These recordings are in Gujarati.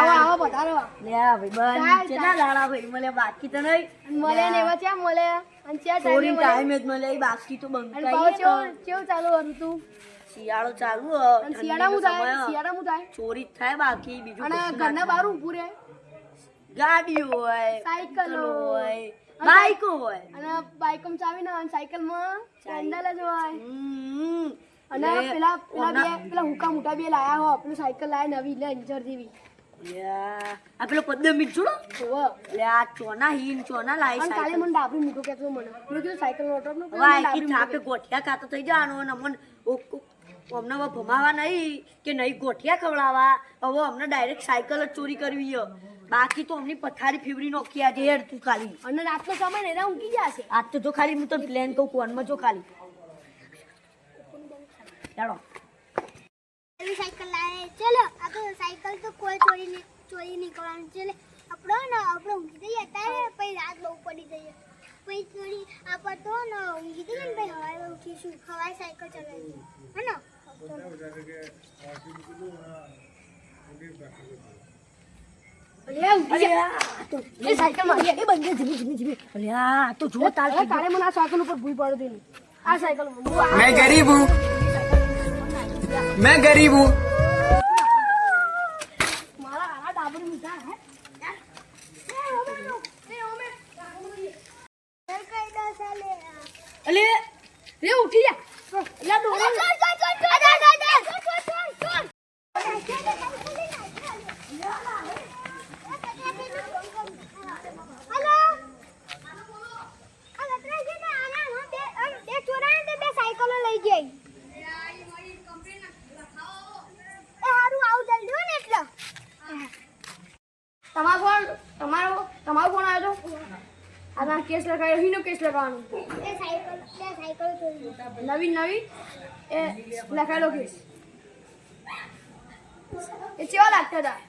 આવો પધારો લે ભાઈ બન કેટલા લાડા ભાઈ મને બાકી તો નહીં મળે ને એવા ક્યાં મળે અને ક્યાં ચોરી ટાઈમ જ મળે બાકી તો બંકાઈ કેવું ચાલુ હતું શિયાળો ચાલુ અને શિયાળા હું થાય ચોરી થાય બાકી બીજું અને ઘરના બહાર ઊભું રહે ગાડીઓ હોય સાયકલો હોય બાઈકો હોય અને બાઈકમાં ચાવી ના અને સાયકલમાં સેન્ડલ જ હોય અને લે, પેલા હુકા મોટા બે લાયા હો પેલું સાયકલ લાયા નવી લે ઇન્જર જેવી આ પેલો 15 મિનિટ છોડો હોવે લે આ ચોના લાઈ અને કાલે મને ડાબરી મૂકો કેતો મને મેં કીધું સાયકલ નો ઓટો નો વાય કે થાપે ગોઠિયા ખાતો થઈ જવાનો અને અમને અમને ભમાવા નહીં કે નહીં ગોઠિયા ખવડાવવા હવે અમને ડાયરેક્ટ સાયકલ જ ચોરી કરવી છે બાકી તો અમની પથારી ફીવડી નોખી આજે હેડ તું ખાલી અને રાતનો સમય ને એના ઊંઘી જશે આજ તો જો ખાલી હું તો પ્લાન કહું કોનમાં જો ખાલી ચાલો સાયકલ લાવે ચલો આ તો સાયકલ તો કોઈ ચોરી નહીં કરવાનું છે આપણે ઊંઘી જઈએ ત્યારે પછી રાત બહુ પડી જઈએ પછી ચોરી આપણે તો ને ઊંઘી જઈએ ને પછી હવારે ઉઠીશું હવારે સાયકલ ચલાવીશું હે ને એ સાયકલ મારી એ બંધ ધીમે અરે આ તો જો તાર કાલે મને આ સાયકલ ઉપર ભૂલ પડે તેની આ સાયકલ मैं गरीब हूँ मैं गरीब हूँ મારા આના ડાબરી મીઠા હે અલે રે ઉઠી જા લા દોડા તમારો ફોન આવ્યો તો આના કેસ લગાવ્યો હીનો કેસ લગાવવાનો નવી એ લખાયેલો કેસ એ કેવા લાગતા હતા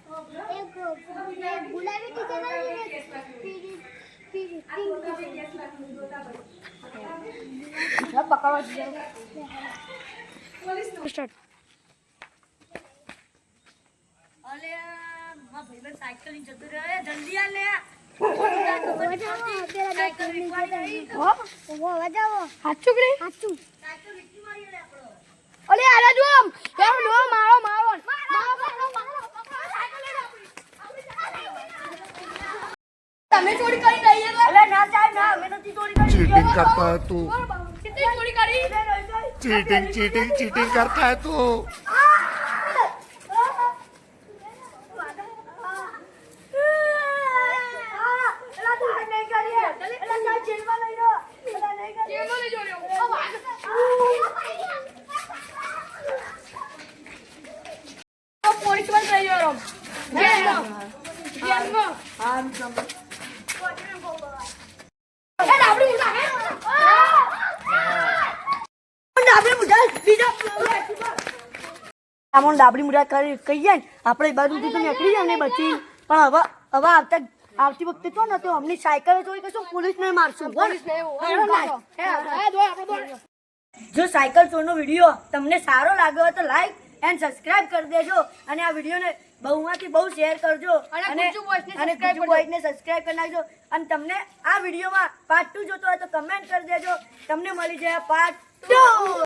પકડવા સ્ટાર્ટ અલે માં ભાઈબંધ સાયકલ ની જતો રહ્યો જલ્દી આ લે હાચું કરે અલે આલા જો એમ નો મારો તમે ચોરી કરી દઈએ અલે ના સાહેબ ના અમે નથી ચોરી કરી चीटिंग करता है तू કેટલી ચોરી કરી चीटिंग करता है तू પોલીસ માં થઈ ગયો ડાબડી મુઢા કહીએ ને આપણે બાજુથી તો નીકળી જાય ને બચી પણ હવે આવતી વખતે તો ને તો અમની સાયકલ ચોરી કરશું પોલીસ ને મારશું જો સાયકલ ચોરનો વિડીયો તમને સારો લાગ્યો હોય તો લાઈક એન્ડ સબસ્ક્રાઇબ કરી દેજો અને આ વિડીયોને બહુમાંથી બહુ શેર કરજો અને ગુજ્જુ બોયને સબસ્ક્રાઇબ કરી નાખજો અને તમને આ વિડીયોમાં પાર્ટ 2 જોતો હોય તો કમેન્ટ કરી દેજો તમને મળી જાય પાર્ટ 2